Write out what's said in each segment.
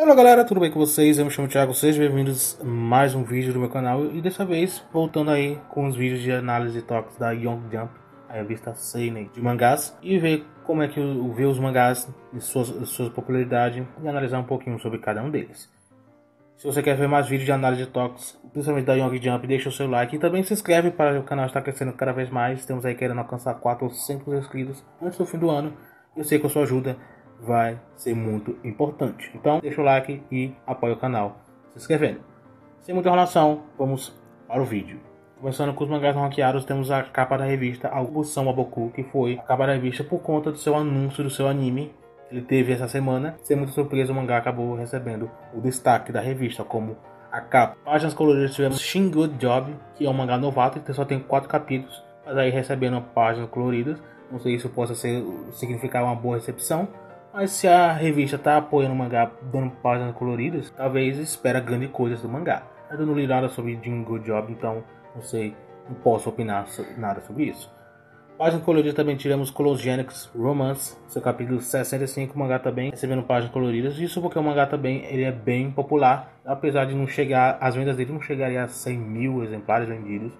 Olá galera, tudo bem com vocês? Eu me chamo Thiago, sejam bem-vindos a mais um vídeo do meu canal. E dessa vez, voltando aí com os vídeos de análise de toques da Young Jump, a revista seinen de mangás. E ver como é que ver os mangás e sua popularidade e analisar um pouquinho sobre cada um deles. Se você quer ver mais vídeos de análise de toques, principalmente da Young Jump, deixa o seu like e também se inscreve para o canal estar crescendo cada vez mais. Estamos aí querendo alcançar 4 ou 5 inscritos antes do fim do ano. Eu sei que a sua ajuda vai ser muito importante. Então deixa o like e apoia o canal se inscrevendo. Sem muita enrolação, vamos para o vídeo. Começando com os mangás não ranqueados, temos a capa da revista Aokusou Aboku, que foi a capa da revista por conta do seu anúncio do seu anime. Ele teve essa semana. Sem muita surpresa, o mangá acabou recebendo o destaque da revista como a capa. Páginas coloridas tivemos Shin Good Job, que é um mangá novato que só tem 4 capítulos, mas aí recebendo páginas coloridas. Não sei se isso possa significar uma boa recepção, mas se a revista está apoiando o mangá dando páginas coloridas, talvez espera grandes coisas do mangá. Eu não li nada sobre Shin Good Job, então não sei, não posso opinar nada sobre isso. Página colorida também tivemos Closegenics Romance, seu capítulo 65, o mangá também recebendo páginas coloridas. Isso porque o mangá também ele é bem popular, apesar de não chegar, as vendas dele não chegariam a 100 mil exemplares vendidos.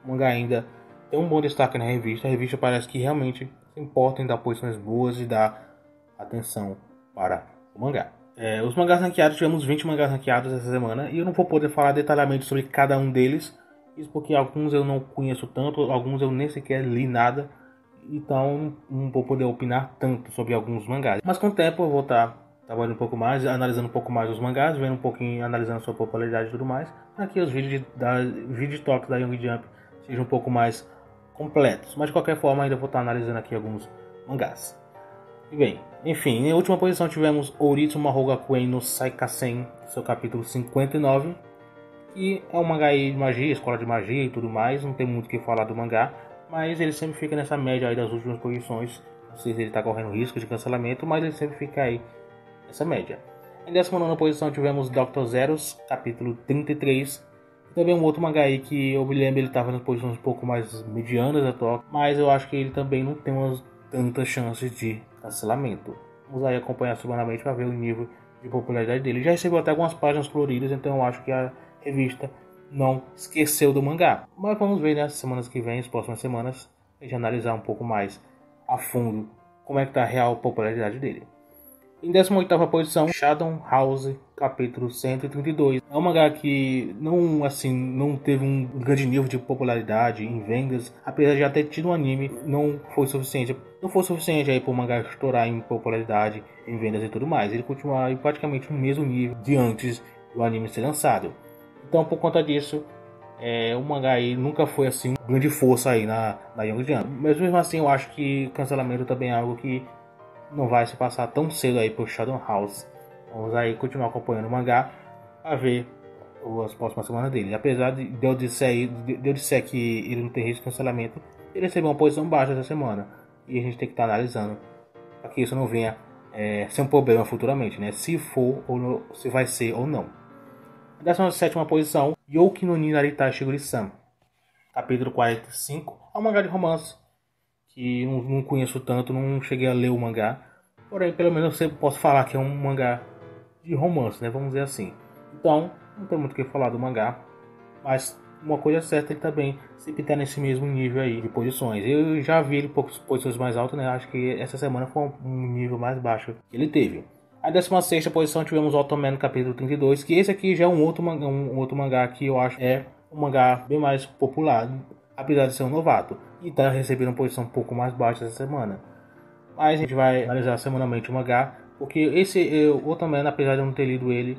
O mangá ainda tem um bom destaque na revista. A revista parece que realmente se importa em dar posições boas e dar atenção para o mangá. Os mangás ranqueados, tivemos 20 mangás ranqueados essa semana e eu não vou poder falar detalhadamente sobre cada um deles. Isso porque alguns eu não conheço tanto, alguns eu nem sequer li nada, então não vou poder opinar tanto sobre alguns mangás. Mas com o tempo eu vou estar trabalhando um pouco mais, analisando um pouco mais os mangás, vendo um pouquinho, analisando sua popularidade e tudo mais, para que os vídeos de toques da Young Jump sejam um pouco mais completos. Mas de qualquer forma ainda vou estar analisando aqui alguns mangás. E bem, enfim, em última posição tivemos Ouritsu Mahogakuen no Saikasen, seu capítulo 59. E é um mangá aí de magia, escola de magia e tudo mais, não tem muito o que falar do mangá, mas ele sempre fica nessa média aí das últimas posições. Não sei se ele está correndo risco de cancelamento, mas ele sempre fica aí nessa média. Em 19ª posição tivemos Dr. Zeros, capítulo 33. Também um outro mangá aí que eu me lembro, ele estava nas posições um pouco mais medianas da top, mas eu acho que ele também não tem tantas chances de cancelamento. Vamos aí acompanhar semanalmente para ver o nível de popularidade dele. Já recebeu até algumas páginas coloridas, então eu acho que a revista não esqueceu do mangá. Mas vamos ver nas semanas que vem, as próximas semanas, a gente analisar um pouco mais a fundo como é que está a real popularidade dele. Em 18ª posição, Shadow House, capítulo 132. É um mangá que não teve um grande nível de popularidade em vendas, apesar de já ter tido um anime, não foi suficiente aí para o mangá estourar em popularidade, em vendas e tudo mais. Ele continua em praticamente no mesmo nível de antes do anime ser lançado. Então, por conta disso, o mangá aí nunca foi assim grande força aí na Young Jump. Mas mesmo assim, eu acho que cancelamento também é algo que não vai se passar tão cedo aí pro Shadow House. Vamos aí continuar acompanhando o mangá a ver as próximas semanas dele. Apesar de eu disser que ele não tem risco de cancelamento, ele recebeu uma posição baixa essa semana. E a gente tem que estar analisando para que isso não venha ser um problema futuramente, né? Se for ou não, se vai ser ou não. Na 17ª posição, Youki no ni Naritai Shiguri-san, capítulo 45. É um mangá de romance que não conheço tanto, não cheguei a ler o mangá. Porém, pelo menos eu posso falar que é um mangá de romance, né? Vamos dizer assim. Então, não tem muito o que falar do mangá. Mas uma coisa certa, ele também sempre está nesse mesmo nível aí de posições. Eu já vi ele poucas posições mais altas, né? Acho que essa semana foi um nível mais baixo que ele teve. A 16ª posição tivemos Otome no capítulo 32, que esse aqui já é um outro mangá que eu acho é um mangá bem mais popular, apesar de ser um novato. E está recebendo uma posição um pouco mais baixa essa semana. Mas a gente vai analisar semanalmente o mangá, porque esse Otome, apesar de eu não ter lido ele,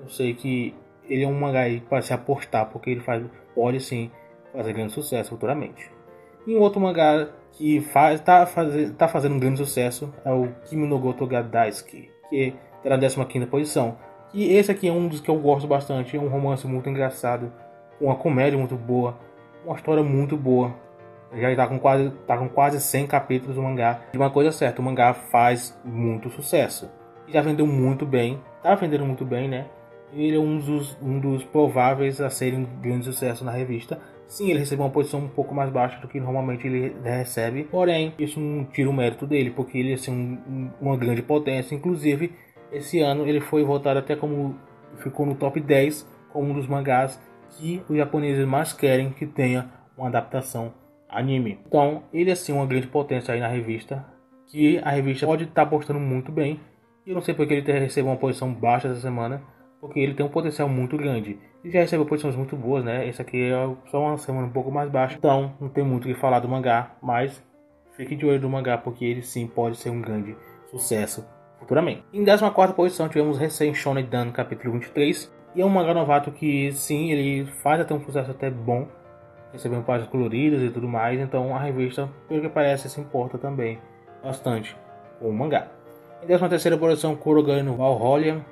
eu sei que ele é um mangá aí para se apostar, porque ele pode sim fazer grande sucesso futuramente. E um outro mangá que está fazendo um grande sucesso é o Kimi no Goto ga Daisuki, que está na 15ª posição. E esse aqui é um dos que eu gosto bastante, é um romance muito engraçado, uma comédia muito boa, uma história muito boa. Já está com quase 100 capítulos o mangá. E uma coisa certa, o mangá faz muito sucesso. E já vendeu muito bem, está vendendo muito bem, né? Ele é um dos prováveis a serem um grande sucesso na revista. Sim, ele recebeu uma posição um pouco mais baixa do que normalmente ele recebe. Porém, isso não tira o mérito dele, porque ele é assim, uma grande potência. Inclusive, esse ano ele foi votado até como... ficou no top 10 como um dos mangás que os japoneses mais querem que tenha uma adaptação anime. Então ele é sim uma grande potência aí na revista, que a revista pode estar postando muito bem. E eu não sei porque ele recebeu uma posição baixa essa semana, porque ele tem um potencial muito grande. Ele já recebeu posições muito boas, né? Esse aqui é só uma semana um pouco mais baixa, então não tem muito o que falar do mangá, mas fique de olho do mangá, porque ele sim pode ser um grande sucesso futuramente. Em 14ª posição tivemos Recém Shonen Dan capítulo 23, e é um mangá novato que sim, ele faz até um sucesso até bom, recebendo páginas coloridas e tudo mais, então a revista, pelo que parece, se importa também bastante com o mangá. Em 13ª posição, Kurogai no Valhalla,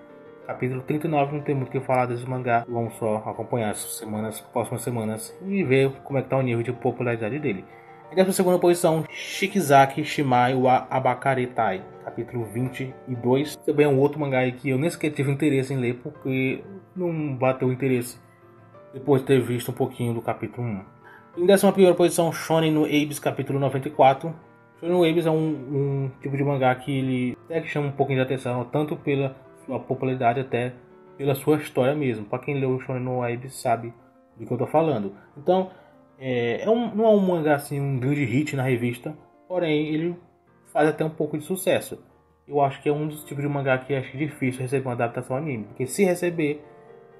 capítulo 39, não tem muito o que falar desse mangá, vamos só acompanhar as próximas semanas e ver como é que tá o nível de popularidade dele. Em 12ª posição, Shikizaki Shimai wa Abakaretai, capítulo 22. Também é um outro mangá aí que eu nem sequer tive interesse em ler, porque não bateu interesse depois de ter visto um pouquinho do capítulo 1. Em 11ª posição, Shonen no Abyss, capítulo 94. Shonen no Abyss é um tipo de mangá que ele até que chama um pouquinho de atenção, tanto pela sua popularidade, até pela sua história mesmo. Para quem leu o Shonen no Abyss sabe do que eu tô falando. Então, não é um mangá assim, um grande hit na revista, porém ele faz até um pouco de sucesso. Eu acho que é um dos tipos de mangá que acho difícil receber uma adaptação anime, porque se receber,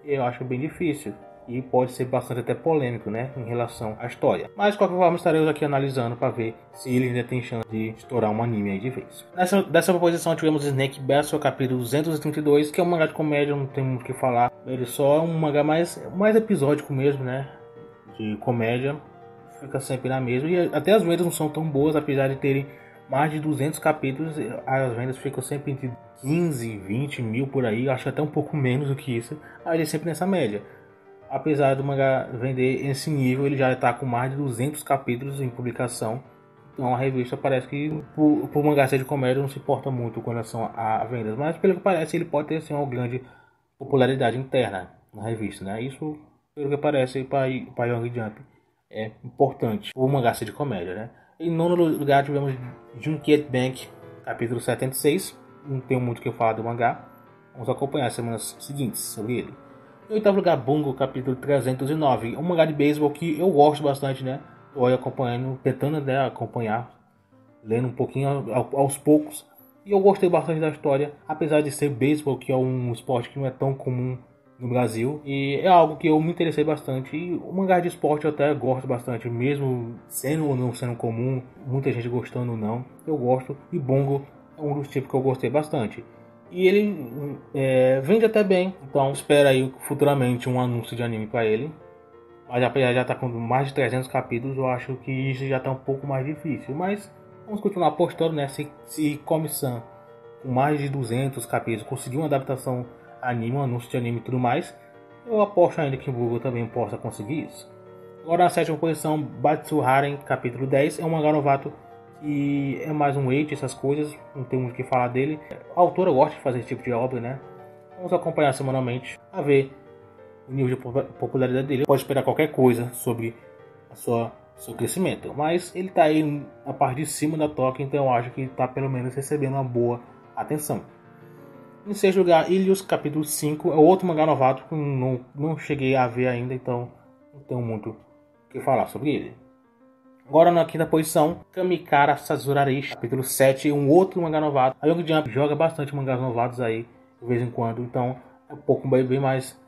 eu acho bem difícil. E pode ser bastante até polêmico, né, em relação à história. Mas de qualquer forma estaremos aqui analisando para ver se ele ainda tem chance de estourar um anime aí de vez. Dessa posição tivemos Snake Battle, capítulo 232, que é um mangá de comédia, não tem muito o que falar. Ele só é um mangá mais episódico mesmo, né, de comédia. Fica sempre na mesma. E até as vendas não são tão boas, apesar de terem mais de 200 capítulos. As vendas ficam sempre entre 15 e 20 mil por aí. Acho até um pouco menos do que isso. Aí ele é sempre nessa média. Apesar do mangá vender esse nível, ele já está com mais de 200 capítulos em publicação. Então a revista parece que, por mangá ser de comédia, não se importa muito com relação a vendas. Mas pelo que parece, ele pode ter assim, uma grande popularidade interna na revista, né? Isso, pelo que parece, para Young Jump é importante o mangá ser de comédia, né? Em nono lugar tivemos Junket Bank, capítulo 76. Não tenho muito o que falar do mangá. Vamos acompanhar as semanas seguintes sobre ele. Em oitavo lugar, Bungo, capítulo 309. Um mangá de beisebol que eu gosto bastante, né? Estou aí acompanhando, tentando, né, acompanhar, lendo um pouquinho aos poucos. E eu gostei bastante da história, apesar de ser beisebol, que é um esporte que não é tão comum no Brasil. E é algo que eu me interessei bastante. E o mangá de esporte eu até gosto bastante, mesmo sendo ou não sendo comum, muita gente gostando ou não. Eu gosto, e Bungo é um dos tipos que eu gostei bastante. E ele vende até bem, então espera aí futuramente um anúncio de anime para ele. Mas apesar de já estar com mais de 300 capítulos, eu acho que isso já está um pouco mais difícil. Mas vamos continuar apostando, né? Se Komi-san, com mais de 200 capítulos, conseguir uma adaptação anime, um anúncio de anime e tudo mais, eu aposto ainda que o Google também possa conseguir isso. Agora na sétima posição, Batsu Haren, capítulo 10, é um mangá novato que é mais um weight, essas coisas, não tem muito o que falar dele. A autora gosta de fazer esse tipo de obra, né? Vamos acompanhar semanalmente a ver o nível de popularidade dele. Pode esperar qualquer coisa sobre seu crescimento, mas ele está aí na parte de cima da toca, então eu acho que está pelo menos recebendo uma boa atenção. Em sexto lugar, Ilios, capítulo 5, é outro mangá novato que não cheguei a ver ainda, então não tenho muito o que falar sobre ele. Agora na quinta posição, Kamikara Sazurarishi, capítulo 7, um outro mangá novato. A Young Jump joga bastante mangás novatos aí, de vez em quando, então é um pouco bem mais.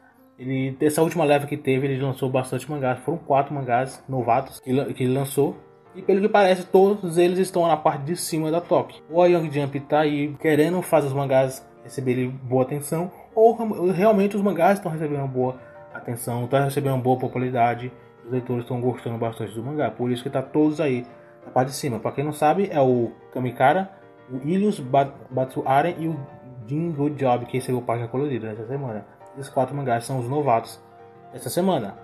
Dessa última leva que teve, ele lançou bastante mangás. Foram 4 mangás novatos que ele lançou. E pelo que parece, todos eles estão na parte de cima da top. Ou a Young Jump tá aí querendo fazer os mangás receberem boa atenção, ou realmente os mangás estão recebendo boa atenção, estão recebendo boa popularidade. Os leitores estão gostando bastante do mangá, por isso que tá todos aí na parte de cima. Para quem não sabe, é o Kamikara, o Ilios Batsu Aren e o Jin Good Job, que recebeu página colorida nessa semana. Esses 4 mangás são os novatos dessa semana.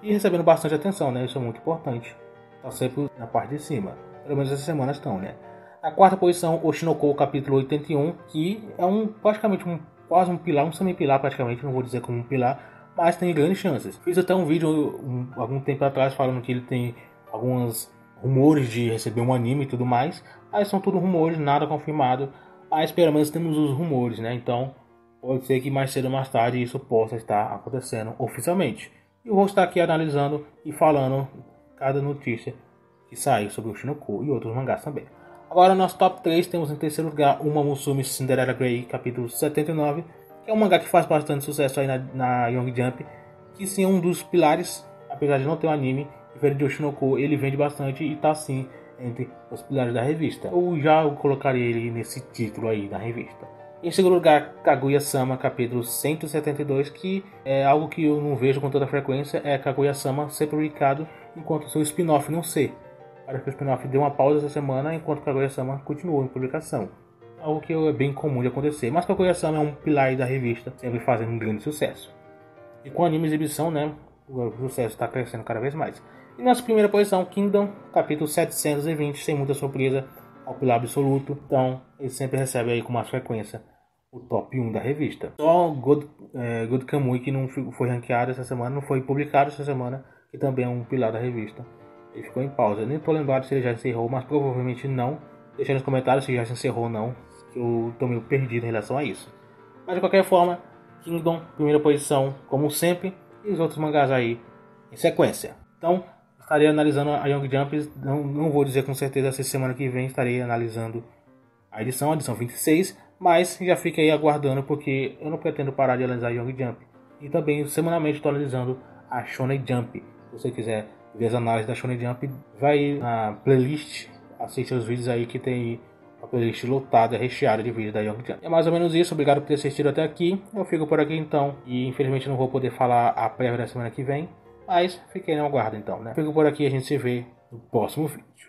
E recebendo bastante atenção, né? Isso é muito importante. Tá sempre na parte de cima. Pelo menos essa semana estão, né? Na quarta posição, Oshinoko, capítulo 81, que é praticamente quase um pilar, um semi-pilar praticamente, não vou dizer como um pilar, mas tem grandes chances. Fiz até um vídeo algum tempo atrás falando que ele tem alguns rumores de receber um anime e tudo mais. Mas são tudo rumores, nada confirmado. Mas pelo menos temos os rumores, né? Então pode ser que mais cedo ou mais tarde isso possa estar acontecendo oficialmente. Eu vou estar aqui analisando e falando cada notícia que sair sobre o Oshinoko e outros mangás também. Agora, nosso top 3, temos em terceiro lugar Uma Musume Cinderella Grey, capítulo 79, que é um mangá que faz bastante sucesso aí na Young Jump, que sim é um dos pilares, apesar de não ter um anime, diferente de Oshinoko, ele vende bastante e está sim entre os pilares da revista. Eu já colocaria ele nesse título aí da revista. Em segundo lugar, Kaguya-sama, capítulo 172, que é algo que eu não vejo com toda frequência, é Kaguya-sama ser publicado enquanto o seu spin-off não ser. Parece que o spin-off deu uma pausa essa semana, enquanto Kaguya-sama continuou em publicação. Algo que é bem comum de acontecer, mas Kaguya-sama é um pilar da revista, sempre fazendo um grande sucesso. E com a anime exibição, né, o sucesso está crescendo cada vez mais. E nossa primeira posição, Kingdom, capítulo 720, sem muita surpresa, ao pilar absoluto. Então, ele sempre recebe aí com mais frequência o top 1 da revista. Só Good Kamui, que não foi ranqueado essa semana, não foi publicado essa semana, que também é um pilar da revista. Ele ficou em pausa. Nem tô lembrado se ele já encerrou, mas provavelmente não. Deixa nos comentários se já se encerrou ou não, que eu tô meio perdido em relação a isso. Mas de qualquer forma, Kingdom, primeira posição, como sempre, e os outros mangás aí em sequência. Então, estarei analisando a Young Jump, não vou dizer com certeza se semana que vem estarei analisando a edição 26, mas já fica aí aguardando, porque eu não pretendo parar de analisar a Young Jump. E também semanalmente estou analisando a Shonen Jump. Se você quiser ver as análises da Shonen Jump, vai na playlist, assiste os vídeos aí que tem uma playlist lotada, recheada de vídeos da Young Jump. É mais ou menos isso, obrigado por ter assistido até aqui. Eu fico por aqui então, e infelizmente não vou poder falar a prévia da semana que vem, mas fiquei no aguardo então, né? Fico por aqui, a gente se vê no próximo vídeo.